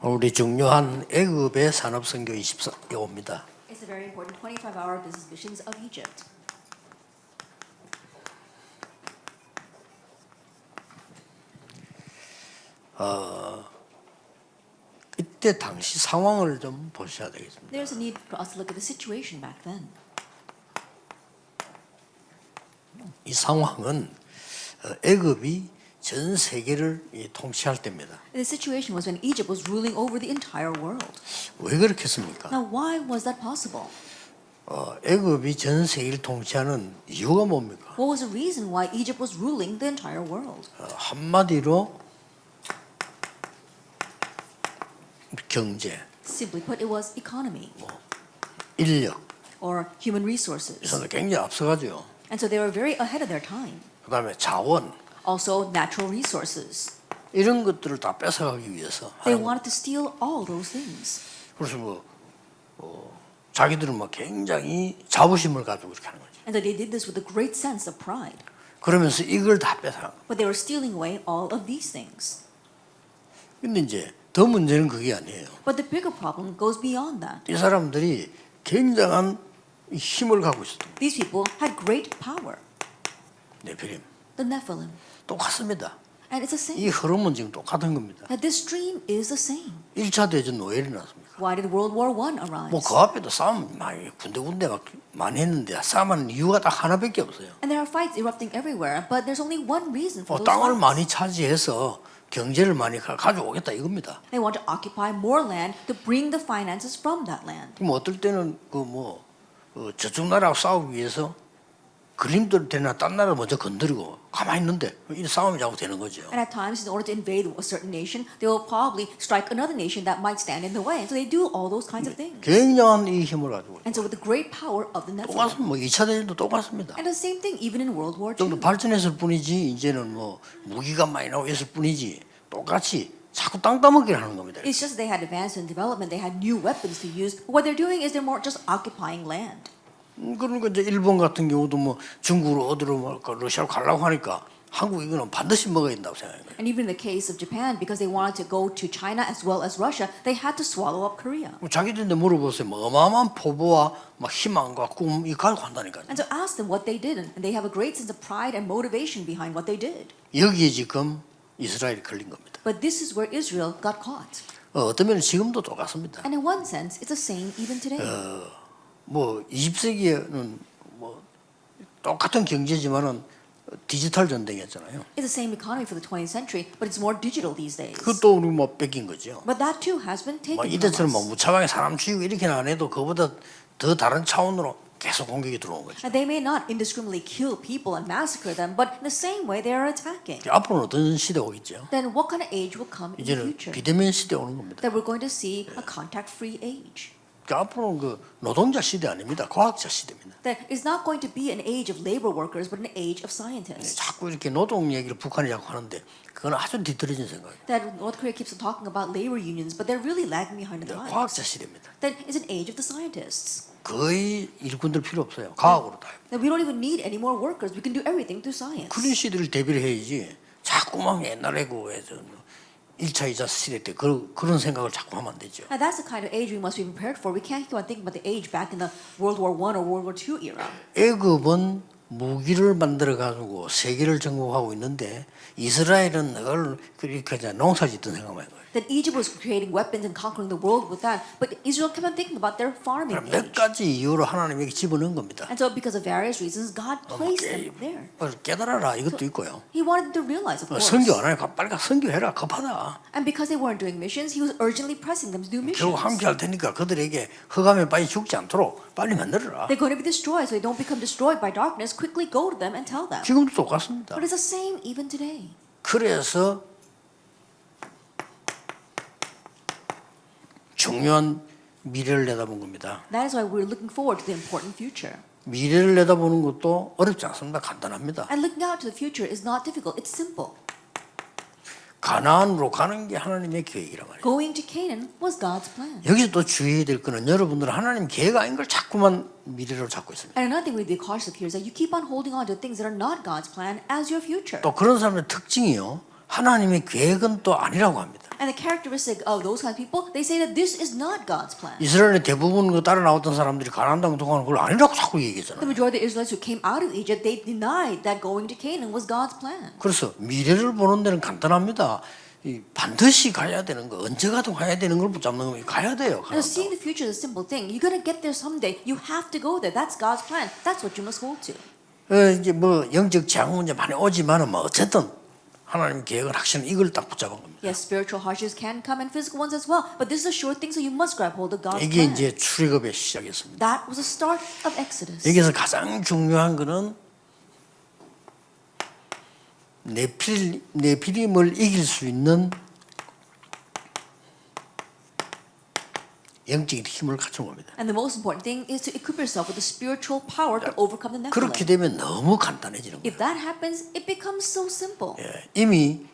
우리 중요한 애굽의 산업선교 24개호입니다. It's a very important 25-hour business missions of Egypt. 이때 당시 상황을 좀 보셔야 되겠습니다. There's a need for us to look at the situation back then. 이 상황은 애굽이 전 세계를 통치할 때입니다. The situation was when Egypt was ruling over the entire world. 왜 그렇겠습니까? Now, why was that possible? 애굽이 전 세계를 통치하는 이유가 뭡니까? What was the reason why Egypt was ruling the entire world? 한마디로 경제, Simply put, it was economy 인력, or human resources. 그래서 굉장히 앞서가죠. And so they were very ahead of their time. 그다음에 자원, Also, natural resources. 이런 것들을 다 뺏어가기 위해서 They 하는 wanted to steal all those things. 그래서 자기들은 굉장히 자부심을 가지고 그렇게 하는 거죠. And so they did this with a great sense of pride. 그러면서 이걸 다 뺏어간 거예요. But they were stealing away all of these things. 근데 이제 더 문제는 그게 아니에요. But the bigger problem goes beyond that. 이 사람들이 굉장한 힘을 갖고 있었던 거예요. These people had great power. 네피림. The Nephilim. 똑같습니다. And it's the 이 same. 흐름은 지금 똑같은 겁니다. That this stream is the same. 1차 대전 왜 일어났습니까? Why did World War I arise? 그 앞에도 싸움 많이 군데군데 막 많이 했는데 싸움하는 이유가 딱 하나밖에 없어요. And there are fights erupting everywhere, but there's only one reason for those 땅을 fights. 많이 차지해서 경제를 많이 가져오겠다 이겁니다. They want to occupy more land to bring the finances from that land. 그럼 어떨 때는 저쪽 나라하고 싸우기 위해서 그림들 되나 딴 나라 먼저 건드리고 가만히 있는데 이 싸움이 자꾸 되는 거죠. And at times, in order to invade a certain nation, they will probably strike another nation that might stand in the way. And so they do all those kinds of things. 굉장한 이 힘을 가지고 And so with the great power of the Nephilim. 똑같습니다. 2차 대전도 똑같습니다. And the same thing even in World War 좀 더 II. 발전했을 뿐이지 이제는 무기가 많이 나오고 있을 뿐이지 똑같이 자꾸 땅 따먹기를 하는 겁니다. It's just they had advanced in development, they had new weapons to use. But what they're doing is they're more just occupying land. 그러니까 이제 일본 같은 경우도 중국으로 어디로 러시아로 가려고 하니까 한국 이거는 반드시 먹어야 된다고 생각해요. And even in the case of Japan, because they wanted to go to China as well as Russia, they had to swallow up Korea. 자기들한테 물어보세요. 어마어마한 포부와 희망과 꿈이 가지고 한다니까요. And so ask them what they did, and they have a great sense of pride and motivation behind what they did. 여기에 지금 이스라엘이 걸린 겁니다. But this is where Israel got caught. 어떤 면은 지금도 똑같습니다. And in one sense, it's the same even today. 20세기에는 똑같은 경제지만은 디지털 전쟁이었잖아요. It's the same economy for the 20th century, but it's more digital these days. 그것도 우리 뺏긴 거죠. But that too has been taken from 이때처럼 us. 무차방에 사람 죽이고 이렇게는 안 해도 그보다 더 다른 차원으로 계속 공격이 들어오는 거죠. And they may not indiscriminately kill people and massacre them, but in the same way they are attacking. 앞으로는 어떤 시대가 오겠죠? Then what kind of age will come in the 이제는 future? 비대면 시대 오는 겁니다. That we're going to see a contact-free age. 앞으로는 노동자 시대 아닙니다. 과학자 시대입니다. That is not going to be an age of labor workers, but an age of scientists. 자꾸 이렇게 노동 얘기를 북한이 자꾸 하는데 그건 아주 뒤떨어진 생각이에요. That North Korea keeps on talking about labor unions, but they're really lagging behind the times. 과학자 시대입니다. That is an age of the scientists. 거의 일꾼들 필요 없어요. 과학으로 다. That we don't even need any more workers. We can do everything through science. 그런 시대를 대비를 해야지. 자꾸만 옛날에 1차, 2차 시대 때 그런 생각을 자꾸 하면 안 되죠. And that's the kind of age we must be prepared for. We can't keep on thinking about the age back in the World War I or World War II era. 애굽은 무기를 만들어 가지고 세계를 정복하고 있는데 이스라엘은 그걸 그렇게 농사짓던 생각만 해요. That Egypt was creating weapons and conquering the world with that, but Israel kept on thinking about their farming 몇 age. 가지 이유로 하나님에게 집어넣은 겁니다. And so because of various reasons, God placed them there. 깨달아라 이것도 있고요. He wanted them to realize, of course. 선교 안 하니까 빨리 가 선교해라 급하다. And because they weren't doing missions, he was urgently pressing them to do 결국 missions. 함께 할 테니까 그들에게 흑암에 빠져 죽지 않도록 빨리 만들어라. They're going to be destroyed, so they don't become destroyed by darkness. Quickly go to them and tell them. 지금도 똑같습니다. But it's the same even today. 그래서 중요한 미래를 내다본 겁니다. That is why we're looking forward to the important future. 미래를 내다보는 것도 어렵지 않습니다. 간단합니다. And looking out to the future is not difficult. It's simple. 가나안으로 가는 게 하나님의 계획이란 말이에요. Going to Canaan was God's plan. 여기서 또 주의해야 될 거는 여러분들은 하나님 계획 아닌 걸 자꾸만 미래로 잡고 있습니다. And another thing we need to be cautious of here is that you keep on holding on to things that are not God's plan as your future. 또 그런 사람의 특징이요. 하나님의 계획은 또 아니라고 합니다. And the characteristic of those kind of people, they say that this is not God's plan. 이스라엘의 대부분 그 따라 나왔던 사람들이 가나안 땅 동안 그걸 아니라고 자꾸 The 얘기했잖아요. majority of the Israelites who came out of Egypt, they denied that going to Canaan was God's plan. 그래서 미래를 보는 데는 간단합니다. 이 반드시 가야 되는 거, 언제 가도 가야 되는 걸 붙잡는 거면 가야 돼요. And seeing the future is a simple thing. You're going to get there someday. You have to go there. That's God's plan. That's what you must hold to. 이제 뭐 영적 재앙 문제 많이 오지만은 뭐 어쨌든 하나님 계획은 확실히 이걸 딱 붙잡은 겁니다. Yes, spiritual hardships can come and physical ones as well. But this is a sure thing, so you must grab hold of God's 이게 plan. 이제 출애굽의 시작이었습니다. That was the start of Exodus. 여기서 가장 중요한 거는 네피림을 이길 수 있는 영적인 힘을 갖춘 겁니다. And the most important thing is to equip yourself with the spiritual power to overcome the 그렇게 Nephilim. 되면 너무 간단해지는 거예요. If that happens, it becomes so simple. 이미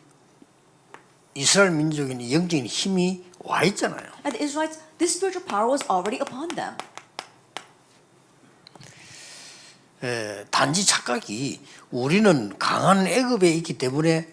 이스라엘 민족에는 영적인 힘이 와 있잖아요. And the Israelites, this spiritual power was already upon them. 단지 착각이 우리는 강한 애굽에 있기 때문에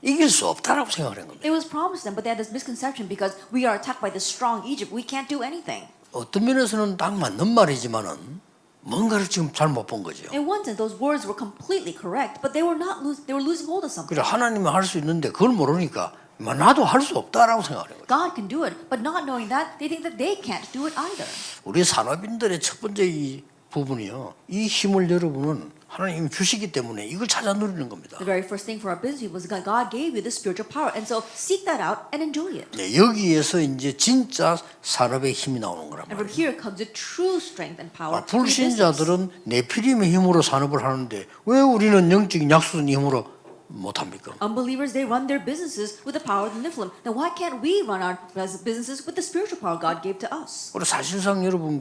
이길 수 없다라고 생각하는 겁니다. It was promised them, but they had this misconception because we are attacked by the strong Egypt. We can't do anything. 어떤 면에서는 딱 맞는 말이지만은 뭔가를 지금 잘못 본 거죠. In one sense, those words were completely correct, but they were not. They were losing hold of something. 그래 하나님은 할 수 있는데 그걸 모르니까 나도 할 수 없다라고 생각하는 거예요. God can do it, but not knowing that, they think that they can't do it either. 우리 산업인들의 첫 번째 이 부분이요. 이 힘을 여러분은 하나님이 주시기 때문에 이걸 찾아 누리는 겁니다. The very first thing for our business people was God gave you the spiritual power, and so seek that out and enjoy it. 네, 여기에서 이제 진짜 산업의 힘이 나오는 거란 And from 말이에요. here comes the true strength and power. for your business. 불신자들은 네피림의 힘으로 산업을 하는데 왜 우리는 영적인 약속의 힘으로 못합니까? Unbelievers, they run their businesses with the power of the Nephilim. Now, why can't we run our businesses with the spiritual power God gave to us? 그리고 사실상 여러분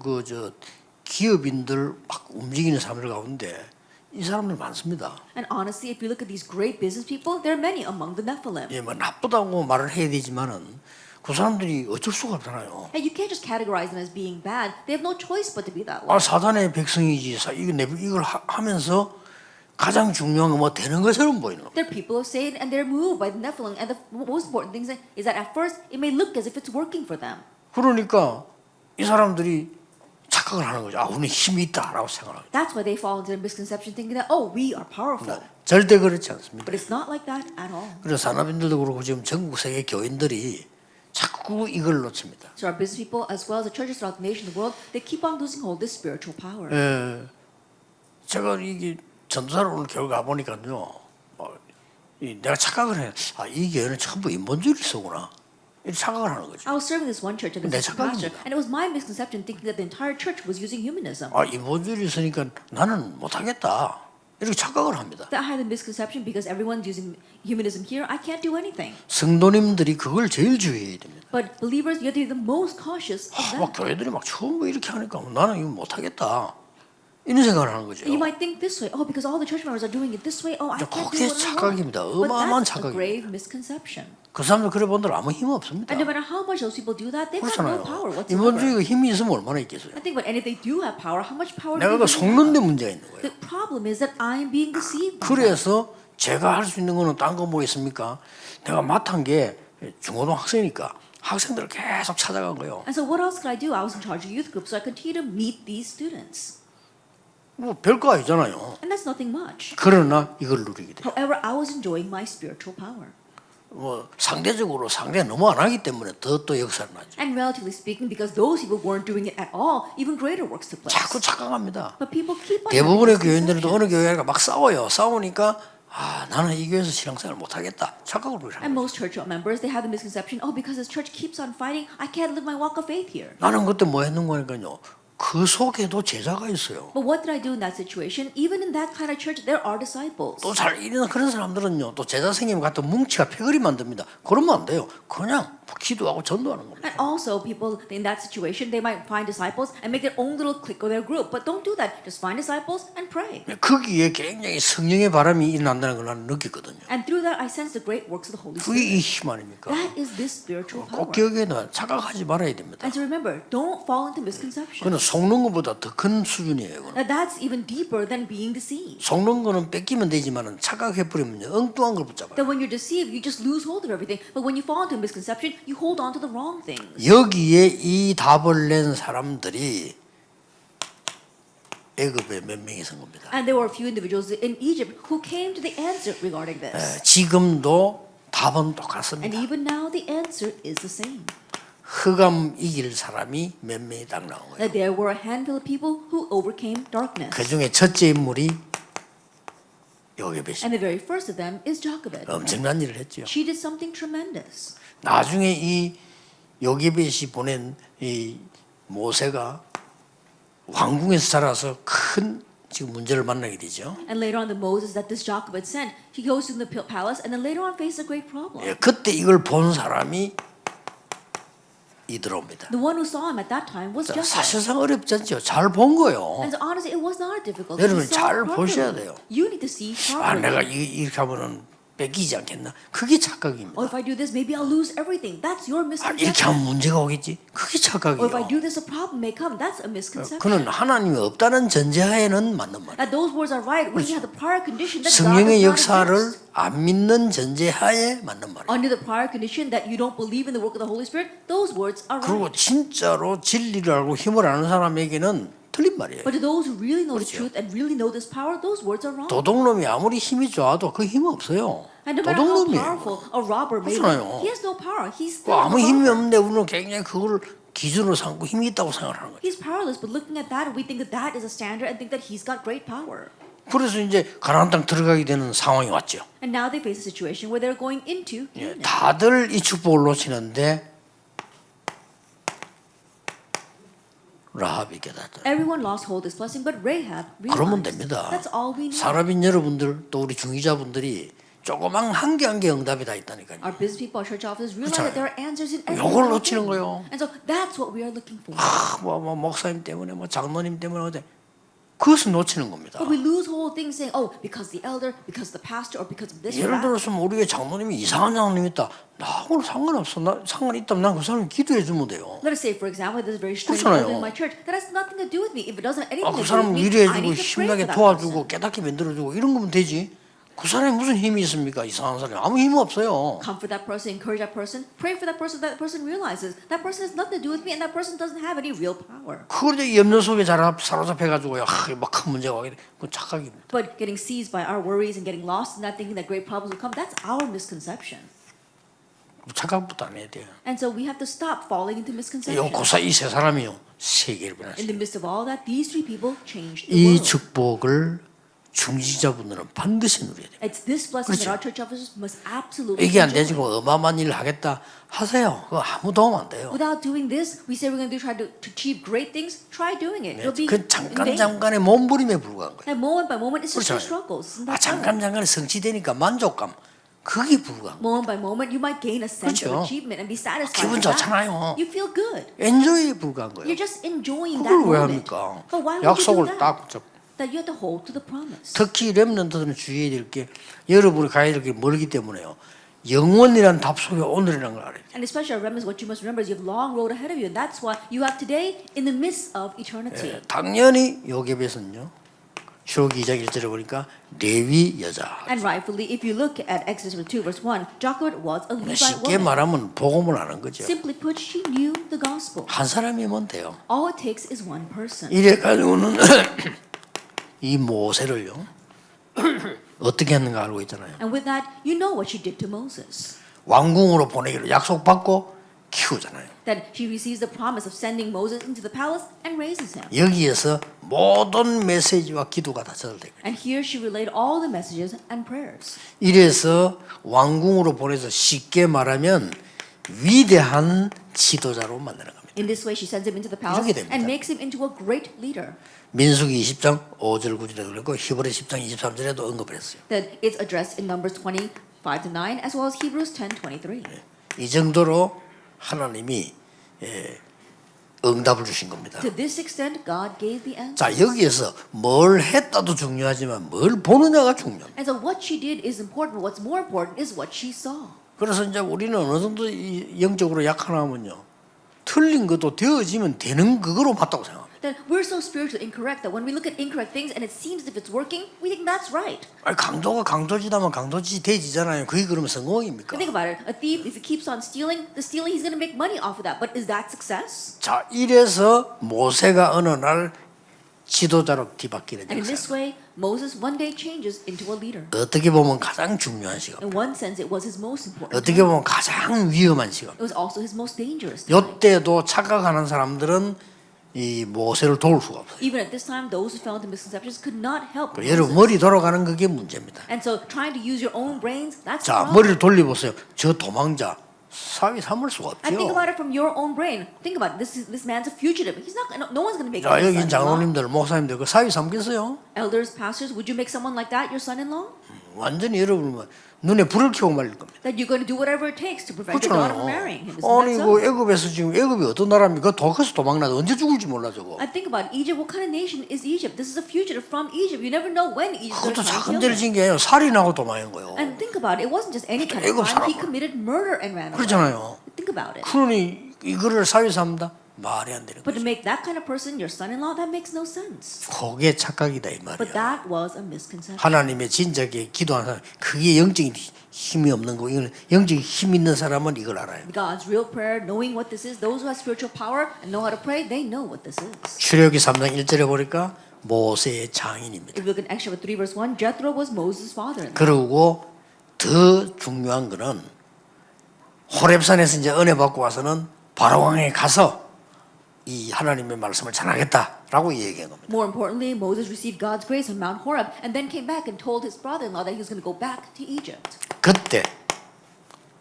기업인들 막 움직이는 사람들 가운데 이 사람들 많습니다. And honestly, if you look at these great business people, there are many among the Nephilim. 예, 뭐 나쁘다고 말을 해야 되지만은 그 사람들이 어쩔 수가 없잖아요. And you can't just categorize them as being bad. They have no choice but to be that way. 아 사단의 백성이지. 이걸 하면서 가장 중요한 건 뭐 되는 것처럼 보이는 겁니다. They're people of Satan, and they're moved by the Nephilim. And the most important thing is that at first it may look as if it's working for them. 그러니까 이 사람들이 착각을 하는 거죠. 아, 우리는 힘이 있다라고 생각합니다. That's why they fall into the misconception thinking that, oh, we are powerful. 절대 그렇지 않습니다. But it's not like that at all. 그래서 산업인들도 그렇고 지금 전국 세계 교인들이 자꾸 이걸 놓칩니다. So our business people, as well as the churches throughout the nation, the world, they keep on losing hold of this spiritual power. 제가 이게 전도사로 오늘 교회 가 보니까요, 내가 착각을 해. 아, 이 교회는 전부 인본주의서구나. 이렇게 착각을 하는 거죠. I was serving this one church and 내 this pastor, 착각입니다. and it was my misconception thinking that the entire church was using humanism. 아, 인본주의 있으니까 나는 못하겠다. 이렇게 착각을 합니다. That I had a misconception because everyone's using humanism here. I can't do anything. 성도님들이 그걸 제일 주의해야 됩니다. But believers, you have to be the most cautious of 막 that. 교회들이 막 처음 이렇게 하니까 나는 이거 못하겠다. 이런 생각을 하는 거죠. You might think this way. Oh, because all the church members are doing it this way. Oh, I can't do 그게 what I 착각입니다. want. But 어마어마한 that's a 착각입니다. grave misconception. 그 사람들 그래 본들 아무 힘 없습니다. And no matter how much those people do that, they've got no power 그렇잖아요. whatsoever. 인본주의가 힘이 있으면 얼마나 있겠어요. I think, but and if they do have power, how much power do 내가 그 they really 속는 데 have? 문제가 있는 거예요. The problem is that I am being deceived. by that. 그래서 제가 할 수 있는 거는 딴 거 뭐 있습니까? 내가 맡은 게 중고등 학생이니까 학생들을 계속 찾아간 거예요. And so what else could I do? I was in charge of youth group, so I continue to meet these students. 뭐 별거 아니잖아요. And that's nothing much. 그러나 이걸 누리게 돼요. However, I was enjoying my spiritual power. 뭐 상대적으로 상대가 너무 안 하기 때문에 더 또 역사를 나죠. And relatively speaking, because those people weren't doing it at all, even greater works took place. 자꾸 착각합니다. But people keep on 대부분의 having 교인들도 misconceptions. 어느 교회가 막 싸워요. 싸우니까 아 나는 이 교회에서 신앙생활 못하겠다. 착각을 하는 And 거예요. most church members, they have the misconception, oh, because this church keeps on fighting, I can't live my walk of faith here. 나는 그때 뭐 했는 거니까요. 그 속에도 제자가 있어요. But what did I do in that situation? Even in that kind of church, there are disciples. 또 잘 이런 그런 사람들은요. 또 제자 선생님 같은 뭉치가 패거리 만듭니다. 그러면 안 돼요. 그냥 기도하고 전도하는 겁니다. And also people in that situation, they might find disciples and make their own little clique or their group. But don't do that. Just find disciples and pray. 거기에 굉장히 성령의 바람이 일어난다는 걸 나는 느꼈거든요. And through that, I sense the great works of the Holy 그게 이 Spirit. 힘 아닙니까? That is this spiritual 꼭 power. 기억해 놔. 착각하지 말아야 됩니다. And so remember, don't fall into misconception. 그는 속는 것보다 더 큰 수준이에요. 그건. That's even deeper than being deceived. 속는 거는 뺏기면 되지만은 착각해 버리면 엉뚱한 걸 붙잡아요. That when you're deceived, you just lose hold of everything. But when you fall into misconception, you hold on to the wrong things. 여기에 이 답을 낸 사람들이 애굽에 몇 명이 선 겁니다. And there were a few individuals in Egypt who came to the answer regarding this. 지금도 답은 And 똑같습니다. even now, the answer is the same. 흑암 이길 사람이 몇 명이 딱 나온 거예요. That there were a handful of people who overcame darkness. 그 중에 첫째 인물이 요게벳이 And the very first of them is Jochebed. 엄청난 일을 했죠. She did something tremendous. 나중에 이 요게벳이 보낸 이 모세가 왕궁에서 자라서 큰 지금 문제를 만나게 되죠. And later on, the Moses that this Jochebed sent, he goes to the palace and then later on faces a great problem. 예, 그때 이걸 본 사람이 이들옵니다. The one who saw him at that time was Jochebed. 사실상 어렵지 않죠. 잘 본 거예요. And so honestly, it was not difficult. 여러분 He saw 잘 it 보셔야 properly. 돼요. You need to see 아, properly. 내가 이렇게 하면은 뺏기지 않겠나? 그게 착각입니다. Or if I do this, maybe I'll lose everything. That's your 아, 이렇게 misconception. 하면 문제가 오겠지? 그게 Or if I 착각이에요. do this, a problem may come. That's a misconception. 그는 하나님이 없다는 전제하에는 맞는 말이에요. That those words are right. We have the prior condition that God 성령의 does not 역사를 exist. 안 믿는 전제하에 맞는 말이에요. Under the prior condition that you don't believe in the work of the Holy Spirit, those words are 그리고 right. 진짜로 진리를 알고 힘을 아는 사람에게는 틀린 말이에요. But to those who really know the 그렇죠. truth and really know this power, those words are wrong. 도둑놈이 아무리 힘이 좋아도 그 힘은 없어요. And no matter how 도둑놈이에요. powerful a robber may 그렇잖아요. be, he has no power. He's 그 still a 아무 힘이 robber. 없는데 우리는 굉장히 그걸 기준으로 삼고 힘이 있다고 생각하는 거예요. He's powerless, but looking at that, we think that that is a standard and think that he's got great power. 그래서 이제 가나안 땅 들어가게 되는 상황이 왔죠. And now they face a situation where they're going into 예, Canaan. 다들 이 축복을 놓치는데 라합이 깨닫더라. Everyone lost hold of this blessing, but Rahab 그러면 realized. 됩니다. That's all we need. 사람인 여러분들 또 우리 중위자분들이 조그만 한 개 한 개 응답이 다 있다니까요. Our business people, our church officers realize 그렇잖아요. that there are answers in every 요걸 little 놓치는 thing. 거예요. And so that's what we are looking for. 뭐 목사님 때문에 뭐 장로님 때문에 어때? 그것을 놓치는 겁니다. But we lose whole things saying, oh, because the elder, because the pastor, or because of this or 예를 that. 들어서 우리 교회 장로님이 이상한 장로님이 있다. 나하고는 상관없어. 나 상관 있다면 난 그 사람 기도해 주면 돼요. Let us say, for example, there's a very strange 그렇잖아요. elder in my church. That has nothing to do with me. If it doesn't have anything 그 to do 사람 with me, I 위로해주고 need to pray 힘나게 for that 도와주고 person. 깨닫게 만들어주고 이런 거면 되지. 그 사람이 무슨 힘이 있습니까? 이상한 사람이 아무 힘이 없어요. Comfort that person, encourage that person, pray for that person realizes that person has nothing to do with me and that person doesn't have any real power. 그걸 이제 염려 속에 사로잡혀가지고 막큰 문제가 오게 돼. 그건 착각입니다. But getting seized by our worries and getting lost in that thinking that great problems will come, that's our misconception. 착각부터 안 해야 돼요. And so we have to stop falling into misconception. 이 세 사람이요 세계를 In 변화시켜요. the midst of all that, these three people changed the 이 world. 축복을 중지자분들은 반드시 누려야 돼요. It's this blessing 그렇죠. that our church officers must absolutely 이게 안 enjoy. 되지고 어마어마한 일을 하겠다 하세요. 그거 아무 도움 안 돼요. Without doing this, we say we're going to try to achieve great things. Try doing it. It'll be 그 in 잠깐 vain. 잠깐의 몸부림에 불과한 거예요. And moment by moment, it's just 그렇죠. your struggles. Isn't 아, that 잠깐 잠깐에 성취되니까 만족감 그게 불과한 거예요. Moment by moment, you might gain a sense 그렇죠. of achievement and be satisfied. 기분 with that. 좋잖아요. You feel good. 엔조이에 불과한 거예요. You're just enjoying that 그걸 왜 moment. 합니까? But why would you do 약속을 that? 딱 붙잡고. That you have to hold to the promise. 특히 렘넌트들은 주의해야 될 게 여러분이 가야 될 게 멀기 때문에요. 영원이란 답 속에 오늘이라는 걸 알아야 돼요. And especially our remnants, what you must remember is you have a long road ahead of you. And that's why you have today in the midst of eternity. 당연히 요게벳은요. 출애굽기 2장 1절에 보니까 레위 여자. And rightfully, if you look at Exodus 2 verse 1, Jochebed was a Levite 쉽게 woman. 말하면 복음을 아는 거죠. Simply put, she knew the gospel. 한 사람이면 돼요. All it takes is one person. 이래 가지고는 이 모세를요. 어떻게 했는가 알고 있잖아요. And with that, you know what she did to Moses. 왕궁으로 보내기로 약속받고 키우잖아요. That she receives the promise of sending Moses into the palace and raises him. 여기에서 모든 메시지와 기도가 다 전달돼요. And here she relayed all the messages and prayers. 이래서 왕궁으로 보내서 쉽게 말하면 위대한 지도자로 만드는 겁니다. In this way, she sends him into the palace 이렇게 됩니다. and makes him into a great leader. 민수기 20장 5절 9절에도 그랬고 히브리 10장 23절에도 언급을 했어요. That it's addressed in Numbers 25 to 9 as well as Hebrews 10:23. 이 정도로 하나님이 응답을 주신 겁니다. To this extent, God gave the answer. 자, 여기에서 뭘 했다도 중요하지만 뭘 보느냐가 중요합니다. And so what she did is important. What's more important is what she saw. 그래서 이제 우리는 어느 정도 영적으로 약하나면요, 틀린 것도 되어지면 되는 그거로 맞다고 생각합니다. That we're so spiritually incorrect that when we look at incorrect things and it seems as if it's working, we think that's right. 아니, 강도가 강도지다면 강도지 되지잖아요. 그게 그러면 성공입니까? But think about it. A thief, if he keeps on stealing, the stealing he's going to make money off of that. But is that success? 자, 이래서 모세가 어느 날 지도자로 뒤바뀌는 And in this 역사. way, Moses one day changes into a leader. 어떻게 보면 가장 중요한 시간. In one sense, it was his most important. 어떻게 보면 가장 위험한 시간. It was also his most dangerous time. 이때도 착각하는 사람들은 이 모세를 도울 수가 없어요. Even at this time, those who fell into misconceptions could not help 여러분 Moses. 머리 돌아가는 그게 문제입니다. And so trying to use your own brains, that's the 자, problem. 머리를 돌려보세요. 저 도망자 사위 삼을 수가 And think 없죠. about it from your own brain. Think about it. This man's a fugitive. He's not. No one's going to make 자, him 여기 his son-in-law. 장로님들, 목사님들 그 사위 삼겠어요? Elders, pastors, would you make someone like that your son-in-law? 완전히 여러분 눈에 불을 켜고 말릴 겁니다. That you're going to do whatever it takes to prevent your daughter from 그렇잖아요. marrying him. Isn't 아니 that 그 so? 애굽에서 지금 애굽이 어떤 나라입니까? 독에서 도망나도 언제 죽을지 몰라 저거. I think about it. Egypt. What kind of nation is Egypt? This is a fugitive from Egypt. You never know when Egypt is 그것도 going to 작은 kill 죄를 him. 진 게 아니라 살인하고 도망한 거예요. And think about it. It wasn't just any kind of 애굽 crime. He 사람. committed murder and ran away. 그렇잖아요. Think about it. 그러니 이거를 사위 삼다 말이 안 되는 But to 거죠. make that kind of person your son-in-law, that makes no sense. 그게 착각이다 이 But 말이야. that was a misconception. 하나님의 진작에 기도하는 사람 그게 영적인 힘이 없는 거. 이건 영적인 힘 있는 사람은 이걸 알아요. God's real prayer, knowing what this is, those who have spiritual power and know how to pray, they know what this is. 출애굽기 3장 1절에 보니까 모세의 장인입니다. If we look at Exodus 3 verse 1, Jethro was Moses' father-in-law. 그리고 더 중요한 거는 호렙산에서 이제 은혜 받고 와서는 바로왕에 가서 이 하나님의 말씀을 전하겠다라고 얘기한 겁니다. More importantly, Moses received God's grace on Mount Horeb and then came back and told his brother-in-law that he was going to go back to Egypt. 그때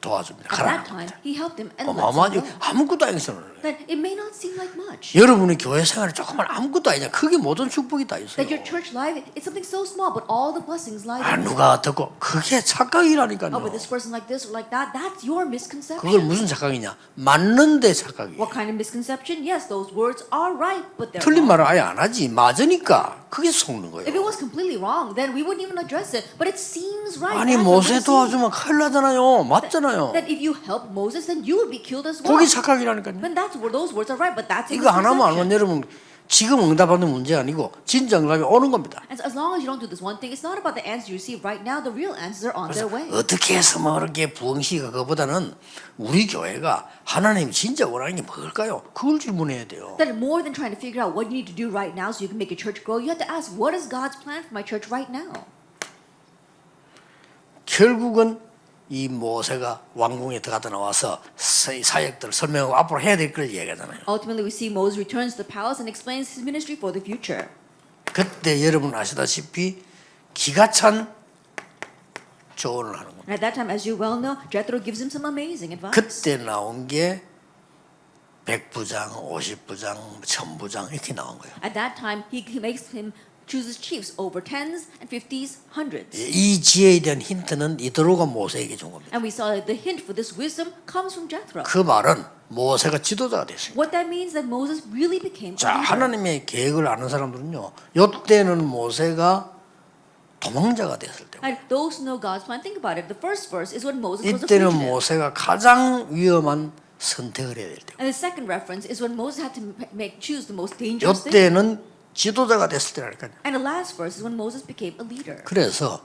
도와줍니다. At that 가라. time, he helped him and let 어마어마하죠. him go. 아무것도 아니잖아요. That it may not seem like much. 여러분의 교회 생활이 조금만 아무것도 아니냐. 그게 모든 축복이 다 있어요. That your church life, it's something so small, but all the blessings lie 아, in it. 누가 어떻고 그게 착각이라니까요. Oh, but this person like this or like that, that's your 그걸 misconception. 무슨 착각이냐? 맞는데 착각이에요. What kind of misconception? Yes, those words are right, but they're 틀린 wrong. 말을 아예 안 하지. 맞으니까 그게 속는 거예요. If it was completely wrong, then we wouldn't even address it. But it seems right. 아니 That's what 모세 we see. 도와주면 큰일 나잖아요. 맞잖아요. That if you help Moses, then you would be killed as well. 그게 착각이라니까요. When that's where those words are right, but that's a 이거 하나만 알면 misconception. 여러분 지금 응답하는 문제 아니고 진짜 응답이 오는 겁니다. And so as long as you don't do this one thing, it's not about the answer you receive right now. The real answers are on their way. 어떻게 해서 뭐 이렇게 부흥시가 그보다는 우리 교회가 하나님이 진짜 원하는 게 뭘까요? 그걸 질문해야 돼요. That more than trying to figure out what you need to do right now so you can make your church grow, you have to ask, what is God's plan for my church right now? 결국은 이 모세가 왕궁에 들어가다 나와서 사역들을 설명하고 앞으로 해야 될 걸 얘기하잖아요. Ultimately, we see Moses returns to the palace and explains his ministry for the future. 그때 여러분 아시다시피 기가 찬 조언을 하는 겁니다. And at that time, as you well know, Jethro gives him some amazing advice. 그때 나온 게 100부장, 50부장, 1000부장 이렇게 나온 거예요. At that time, he makes him chooses chiefs over tens and fifties, hundreds. 이 지혜에 대한 힌트는 이드로가 모세에게 준 겁니다. And we saw that the hint for this wisdom comes from Jethro. 그 말은 모세가 지도자가 됐습니다. What that means that Moses really became a 자, leader. 하나님의 계획을 아는 사람들은요. 이때는 모세가 도망자가 됐을 때. And those who know God's plan, think about it. The first verse is when Moses was a 이때는 fugitive. 모세가 가장 위험한 선택을 해야 될 때. And the second reference is when Moses had to choose the most dangerous thing. 이때는 지도자가 됐을 때라니까요. And the last verse is when Moses became a leader. 그래서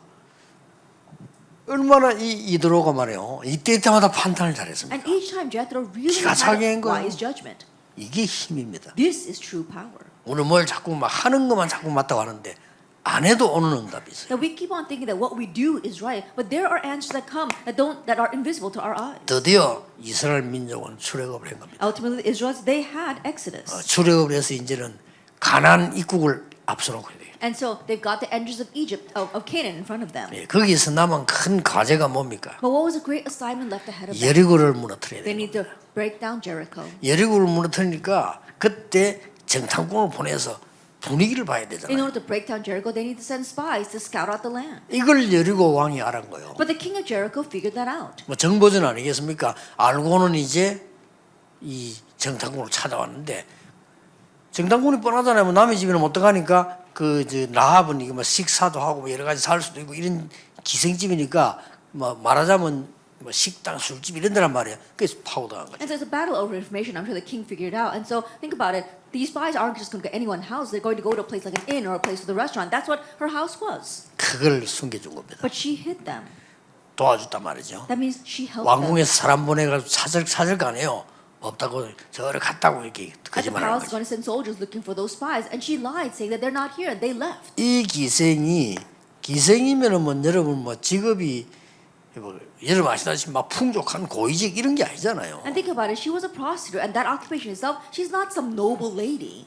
얼마나 이드로가 말이에요. 이때마다 판단을 잘했습니다. And each time Jethro really 기가 had 차게 a 한 거예요. wise judgment. 이게 힘입니다. This is true power. 오늘 뭘 자꾸 막 하는 것만 자꾸 맞다고 하는데 안 해도 오는 응답이 있어요. That we keep on thinking that what we do is right, but there are answers that come that are invisible to our eyes. 드디어 이스라엘 민족은 출애굽을 한 겁니다. Ultimately, the Israelites they had Exodus, 출애굽을 해서 이제는 가나안 입국을 앞서놓고 돼요. and so they've got the entrance of Egypt of Canaan in front of them. 예, 거기서 남은 큰 과제가 뭡니까? But what was a great assignment left ahead of them? 여리고를 무너뜨려야 They 돼요. need to break down Jericho. 여리고를 무너뜨리니까 그때 정탐꾼을 보내서 분위기를 봐야 In 되잖아요. order to break down Jericho, they need to send spies to scout out the land. 이걸 여리고 왕이 알은 거예요. But the king of Jericho figured that out. 뭐 정보전 아니겠습니까? 알고는 이제 이 정탐꾼을 찾아왔는데 정탐꾼이 뻔하잖아요. 뭐 남의 집에는 못 들어가니까 라합은 이거 뭐 식사도 하고 뭐 여러 가지 살 수도 있고 이런 기생집이니까 뭐 말하자면 뭐 식당, 술집 이런 데란 말이에요. 그래서 파고들어간 거죠. And so it's a battle over information. I'm sure the king figured it out. And so think about it. These spies aren't just going to go to anyone's house. They're going to go to a place like an inn or a place with a restaurant. That's what her house was. 그걸 숨겨준 겁니다. But she hid them. 도와줬단 말이죠. That means she helped them. 왕궁에서 사람 보내가지고 찾을 거 아니에요. 없다고 저를 갔다고 이렇게 At the 거짓말하는 palace, 거죠. going to send soldiers looking for those spies, and she lied, saying that they're not here and they left. 이 기생이면은 뭐 여러분 뭐 직업이 뭐 여러분 아시다시피 막 풍족한 고위직 이런 게 아니잖아요. And think about it. She was a prostitute, and that occupation itself, she's not some noble lady.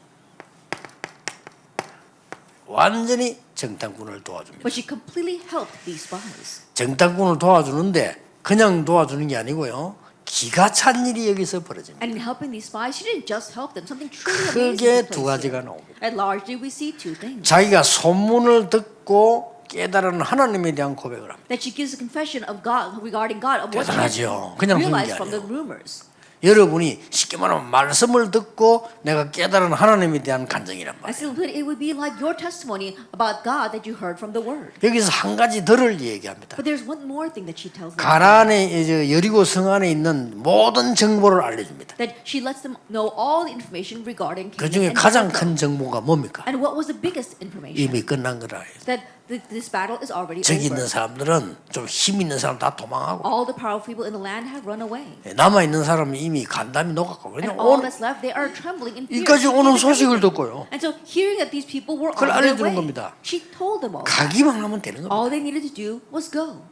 완전히 정탐꾼을 도와줍니다. But she completely helped these spies. 정탐꾼을 도와주는데 그냥 도와주는 게 아니고요. 기가 찬 일이 여기서 벌어집니다. And in helping these spies, she didn't just help them. Something truly amazing 크게 took 두 place 가지가 here. 나옵니다. And largely, we see two things. 자기가 소문을 듣고 깨달은 하나님에 대한 고백을 합니다. That she gives a confession of God regarding God of what she 대단하죠. 그냥 그런 게 realized from the 아니에요. rumors. 여러분이 쉽게 말하면 말씀을 듣고 내가 깨달은 하나님에 대한 간증이란 I 말이에요. still put it would be like your testimony about God that you heard from the Word. 여기서 한 가지 더를 얘기합니다. But there's one more thing that she tells them. 가나안에 여리고 성 안에 있는 모든 정보를 알려줍니다. That she lets them know all the information regarding 그 Canaan 중에 and 가장 Jericho. 큰 정보가 뭡니까? And what was the biggest information? 이미 끝난 거라 해요. That this battle is already 저기 over. 있는 사람들은 좀 힘 있는 사람 다 도망하고 All the powerful people in the land have run away. 남아 있는 사람은 이미 간담이 녹았고 And 그냥 all 오늘 that's left, they are trembling in fear. 이까지 오는 소식을 듣고요. And so hearing that these people were 그걸 on their 알려주는 way, 겁니다. she told them all. 가기만 하면 되는 겁니다. All they needed to do was go.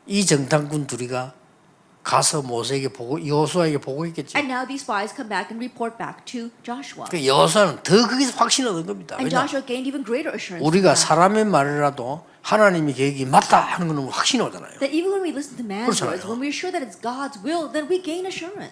이 정탐꾼 둘이가 가서 모세에게 보고 여호수아에게 보고했겠죠. And now these spies come back and report back to Joshua. 그 여호수아는 더 거기서 확신을 얻은 겁니다. And 왜냐? Joshua gained even greater assurance. 우리가 from that. 사람의 말이라도 하나님의 계획이 맞다 하는 거는 확신이 오잖아요. That even when we listen to man's 그렇잖아요. words, when we're sure that it's God's will, then we gain assurance.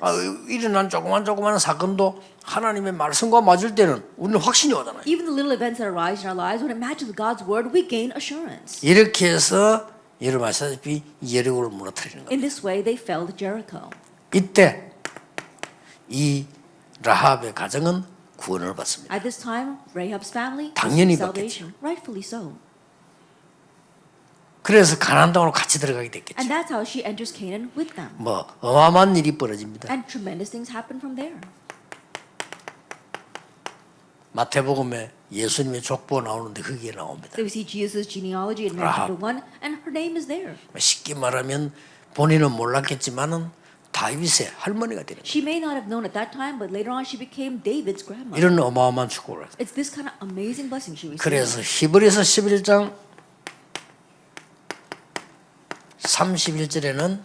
일어난 조그만 사건도 하나님의 말씀과 맞을 때는 우리는 확신이 오잖아요. Even the little events that arise in our lives, when it matches with God's word, we gain assurance. 이렇게 해서 여러분 아시다시피 여리고를 무너뜨리는 겁니다. In this way, they fell to Jericho. 이때 이 라합의 가정은 구원을 받습니다. At this time, Rahab's family 당연히 received salvation, rightfully so. 그래서 가나안 땅으로 같이 들어가게 됐겠죠. And that's how she enters Canaan with them. 뭐 어마어마한 일이 벌어집니다. And tremendous things happen from there. 마태복음에 예수님의 족보가 나오는데 거기에 나옵니다. So we see Jesus' genealogy in Matthew 1, and her name is there. 쉽게 말하면 본인은 몰랐겠지만은 다윗의 할머니가 되는 거예요. She may not have known at that time, but later on she became David's grandmother. 이런 어마어마한 축복을. It's this kind of amazing blessing she received. 그래서 히브리서 11장 31절에는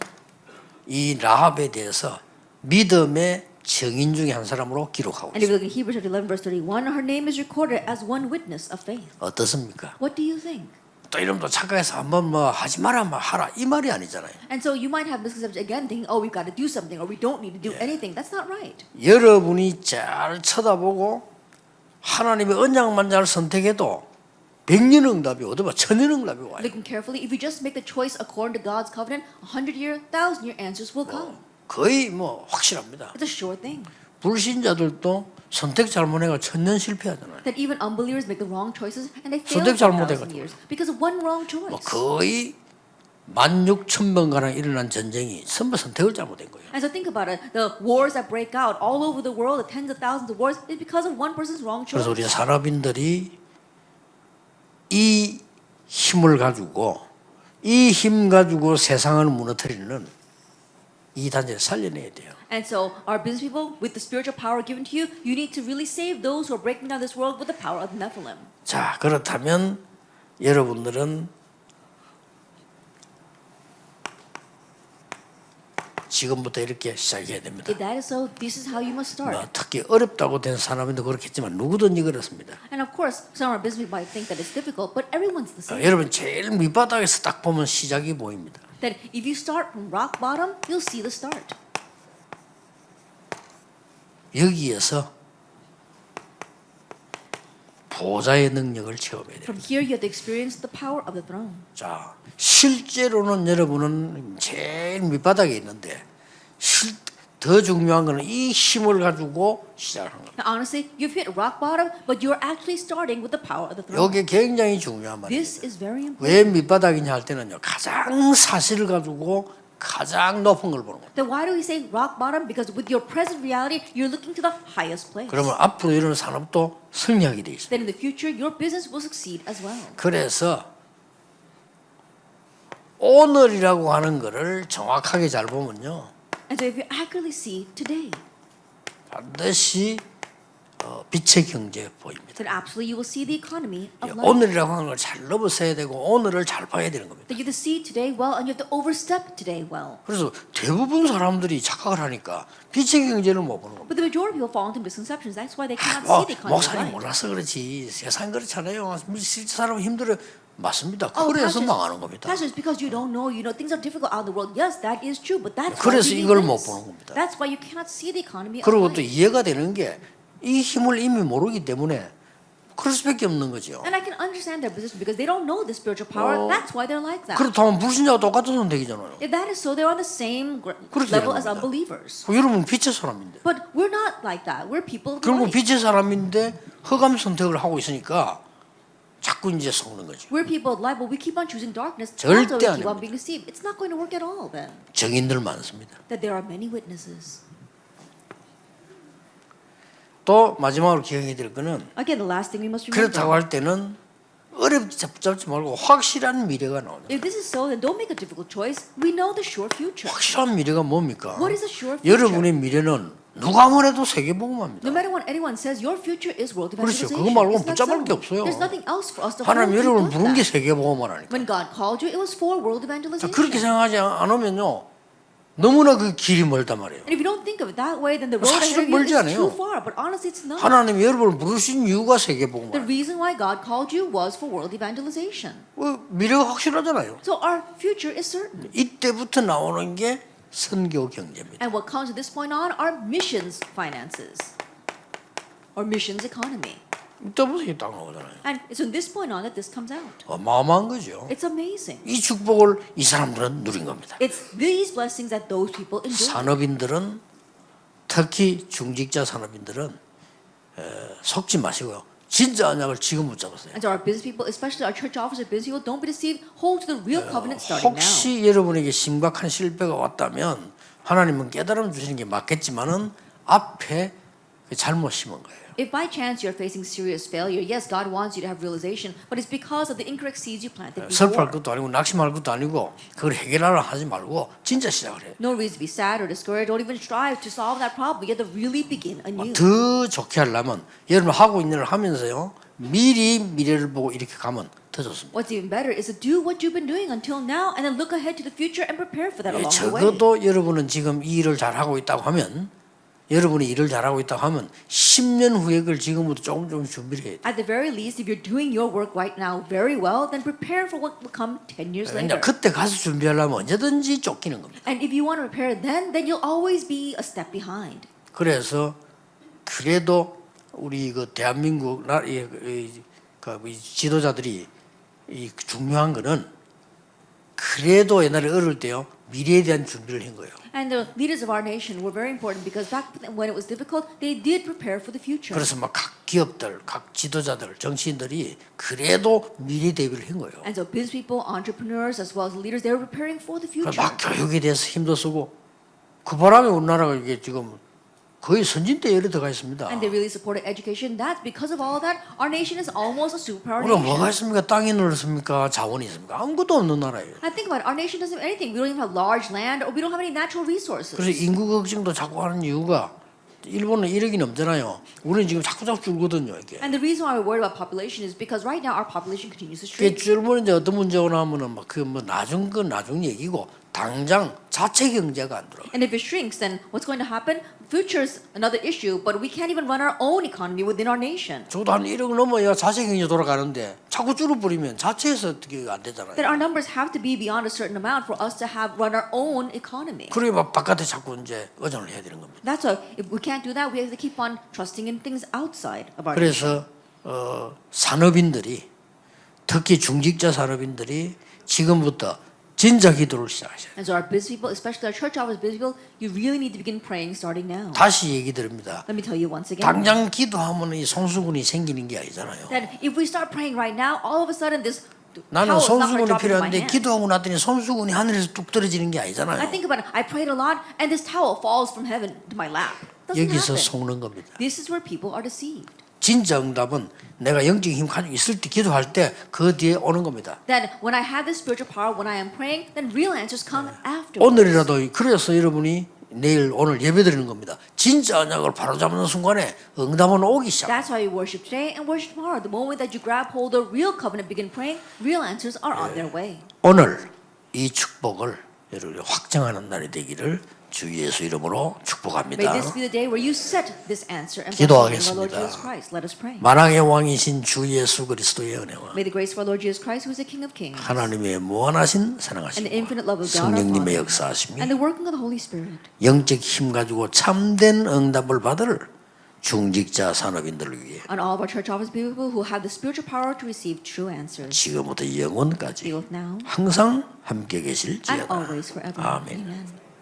이 라합에 대해서 믿음의 증인 중에 한 사람으로 기록하고 And if 있습니다. you look at Hebrews 11 verse 31, her name is recorded as one witness of faith. 어떻습니까? What do you think? 또 이름도 착각해서 한번 뭐 하지 마라 뭐 하라 이 말이 아니잖아요. And so you might have misconceptions again, thinking, oh, we've got to do something, or we don't need to do anything. That's not right. 여러분이 잘 쳐다보고 하나님의 언약만 잘 선택해도 100년 응답이 오더라 1000년 응답이 와요. Looking carefully, if you just make the choice according to God's covenant, 100-year, 1,000-year answers will come. 거의 뭐 확실합니다. It's a sure thing. 불신자들도 선택 잘못해가 1000년 실패하잖아요. That even unbelievers make the wrong choices and they fail 선택 for 잘못해가지고. 1,000 years because of one wrong 뭐 choice. 거의 16,000번가량 일어난 전쟁이 전부 선택을 잘못된 거예요. And so think about it. The wars that break out all over the world, the tens of thousands of wars, is because of one person's wrong choice. 그래서 우리 산업인들이 이 힘을 가지고 이 힘 가지고 세상을 무너뜨리는 이 단체를 살려내야 돼요. And so our business people, with the spiritual power given to you, you need to really save those who are breaking down this world with the power of Nephilim. 자, 그렇다면 여러분들은 지금부터 이렇게 시작해야 됩니다. If that is so, this is how you must start. 뭐, 특히 어렵다고 된 사람인도 그렇겠지만 누구든지 그렇습니다. And of course, some of our business people might think that it's difficult, but everyone's the same. 여러분 제일 밑바닥에서 딱 보면 시작이 보입니다. That if you start from rock bottom, you'll see the start. 여기에서 보좌의 능력을 체험해야 돼요. From here, you have to experience the power of the throne. 자, 실제로는 여러분은 제일 밑바닥에 있는데 더 중요한 거는 이 힘을 가지고 시작하는 겁니다. Now, honestly, you've hit rock bottom, but you're actually starting with the power of the throne. 이게 굉장히 중요한 말이에요. This is very important. 왜 밑바닥이냐 할 때는요. 가장 사실을 가지고 가장 높은 걸 보는 거예요. Then why do we say rock bottom? Because with your present reality, you're looking to the highest place. 그러면 앞으로 이런 산업도 승리하게 돼 있어요. Then in the future, your business will succeed as well. 그래서 오늘이라고 하는 거를 정확하게 잘 보면요. And so if you accurately see today, 반드시 빛의 경제 보입니다. then absolutely you will see the economy of life. 오늘이라고 하는 걸 잘 넘어서야 되고 오늘을 잘 봐야 되는 겁니다. That you have to see today well and you have to overstep today well. 그래서 대부분 사람들이 착각을 하니까 빛의 경제를 못 보는 겁니다. But the majority of people fall into misconceptions. That's why they cannot see the economy of 목사님 life. 몰라서 그렇지 세상 그렇잖아요. 실제 사람 힘들어 맞습니다. Oh, 그래서 Pastor, 망하는 겁니다. Pastor, it's because you don't know. You know things are difficult out in the world. Yes, that is true. But that's why 그래서 you need 이걸 못 this. 보는 겁니다. That's why you cannot see the economy of 그리고 또 life. 이해가 되는 게 이 힘을 이미 모르기 때문에 그럴 수밖에 없는 거죠. And I can understand their position because they don't know the spiritual power. That's why they're like that. 그렇다면 불신자와 똑같은 선택이잖아요. If that is so, they're on the same 그렇게 level 되는 as 겁니다. unbelievers. 여러분 빛의 사람인데 But we're not like that. We're people of 결국 light. 빛의 사람인데 허감 선택을 하고 있으니까 자꾸 이제 속는 거죠. We're people of light, but we keep on choosing darkness. 절대 That's why we keep 아닙니다. on being deceived. It's not going to work at all then. 증인들 많습니다. That there are many witnesses. 또 마지막으로 기억해야 될 거는 Again, the last thing we must remember. 그렇다고 할 때는 어렵게 잡지 말고 확실한 미래가 나오죠. If this is so, then don't make a difficult choice. We know the sure future. 확실한 미래가 뭡니까? What is a sure future? 여러분의 미래는 누가 뭐래도 세계복음합니다. No matter what anyone says, your future is world 그렇죠. evangelization. 그거 말고는 Isn't that 붙잡을 so? 게 없어요. There's nothing else for us to 하나님 hold 여러분을 to 부른 게 that. 세계복음하라니까. When God called you, it was for world 자, evangelization. 그렇게 생각하지 않으면요 너무나 그 길이 멀단 말이에요. And if you don't think of it that way, then the road 사실은 ahead of you 멀지 is 않아요. too far. But honestly, it's not. 하나님이 여러분을 부르신 이유가 The 세계복음이에요. reason why God called you was for world evangelization. 미래가 확실하잖아요. So our future is certain. 이때부터 나오는 게 선교 경제입니다. And what comes at this point on are missions finances. Or missions economy. 이때부터 이게 딱 나오잖아요. And it's from this point on that this comes out. 어마어마한 거죠. It's amazing. 이 축복을 이 사람들은 누린 겁니다. It's these blessings that those people enjoy. 산업인들은 특히 중직자 산업인들은 속지 마시고요. 진짜 언약을 지금 붙잡으세요. And so our business people, especially our church officers, business people, don't be deceived. Hold to the real covenant starting now. 혹시 여러분에게 심각한 실패가 왔다면 하나님은 깨달음 주시는 게 맞겠지만은 앞에 잘못 심은 거예요. If by chance you're facing serious failure, yes, God wants you to have realization, but it's because of the incorrect seeds you planted 슬퍼할 before. 것도 아니고 낙심할 것도 아니고 그걸 해결하려 하지 말고 진짜 시작을 해요. No reason to be sad or discouraged. Don't even strive to solve that problem. You have to really begin anew. 더 좋게 하려면 여러분 하고 있는 일 하면서요 미리 미래를 보고 이렇게 가면 더 좋습니다. What's even better is to do what you've been doing until now and then look ahead to the future and prepare for that along the way. 적어도 여러분은 지금 이 일을 잘 하고 있다고 하면 여러분이 일을 잘하고 있다고 하면 10년 후에 그걸 지금부터 조금 준비를 해야 돼요. At the very least, if you're doing your work right now very well, then prepare for what will come 10 years 그러니까 later. 그때 가서 준비하려면 언제든지 쫓기는 겁니다. And if you want to prepare then you'll always be a step behind. 그래서 그래도 우리 그 대한민국 그 지도자들이 이 중요한 거는 그래도 옛날에 어릴 때요 미래에 대한 준비를 한 거예요. And the leaders of our nation were very important because back when it was difficult, they did prepare for the future. 그래서 막 각 기업들, 각 지도자들, 정치인들이 그래도 미래 대비를 한 거예요. And so business people, entrepreneurs, as well as leaders, they were preparing for the future. 막 교육에 대해서 힘도 쓰고 그 바람에 우리나라가 이게 지금 거의 선진대에 들어가 있습니다. And they really supported education. That's because of all that, our nation is almost a superpower 우리가 nation. 뭐가 있습니까? 땅이 넓습니까? 자원이 있습니까? 아무것도 없는 나라예요. And think about it, our nation doesn't have anything. We don't even have large land or we don't have any natural resources. 그래서 인구 걱정도 자꾸 하는 이유가 일본은 1억이 넘잖아요. 우리는 지금 자꾸 줄거든요. 이게. And the reason why we're worried about population is because right now our population continues to 그게 shrink. 줄면 이제 어떤 문제가 나오면은 막 그 뭐 나중 얘기고 당장 자체 경제가 안 들어가. And if it shrinks, then what's going to happen? Future's another issue, but we can't even run our own economy within our nation. 적어도 한 1억 넘어야 자체 경제 돌아가는데 자꾸 줄어버리면 자체에서 어떻게 안 되잖아요. That our numbers have to be beyond a certain amount for us to have run our own economy. 그러게 막 바깥에 자꾸 이제 의존을 해야 되는 겁니다. That's why if we can't do that, we have to keep on trusting in things outside of our nation. 그래서 산업인들이 특히 중직자 산업인들이 지금부터 진짜 기도를 시작하셔야 돼요. And so our busy people, especially our church office busy people, you really need to begin praying starting now. 다시 얘기 드립니다. Let me tell you once again. 당장 기도하면 이 손수건이 생기는 게 아니잖아요. That if we start praying right now, all of a sudden this 나는 towel is not going to 손수건이 drop into my 필요한데 hand. 기도하고 났더니 손수건이 하늘에서 뚝 떨어지는 게 아니잖아요. I think about it. I prayed a lot, and this towel falls from heaven to my lap. Doesn't 여기서 happen. 속는 겁니다. This is where people are deceived. 진짜 응답은 내가 영적인 힘 가지고 있을 때 기도할 때 그 뒤에 오는 겁니다. That when I have this spiritual power, when I am praying, then real answers come afterwards. 오늘이라도 그래서 여러분이 내일 오늘 예배드리는 겁니다. 진짜 언약을 바로잡는 순간에 응답은 오기 시작. That's why you worship today and worship tomorrow. The moment that you grab hold of real covenant, begin praying, real answers are on their way. 오늘 이 축복을 여러분이 확정하는 날이 되기를 주 예수 이름으로 May 축복합니다. this be the day where you set this answer and bless the name of our Lord 기도하겠습니다. Jesus Christ. Let us pray. 만왕의 왕이신 주 예수 그리스도의 은혜와 May the grace of our Lord Jesus Christ, who is the King of Kings, 하나님의 무한하신 and the 사랑하심과 infinite love of God our 성령님의 Father, 역사하심이 and the working of the Holy Spirit, 영적 힘 가지고 참된 응답을 받을 중직자 산업인들을 위해 on all of our church office people who have the spiritual power to receive true answers, 지금부터 영원까지 both now 항상 함께 and 계실지어다. always forever. 아멘. Amen.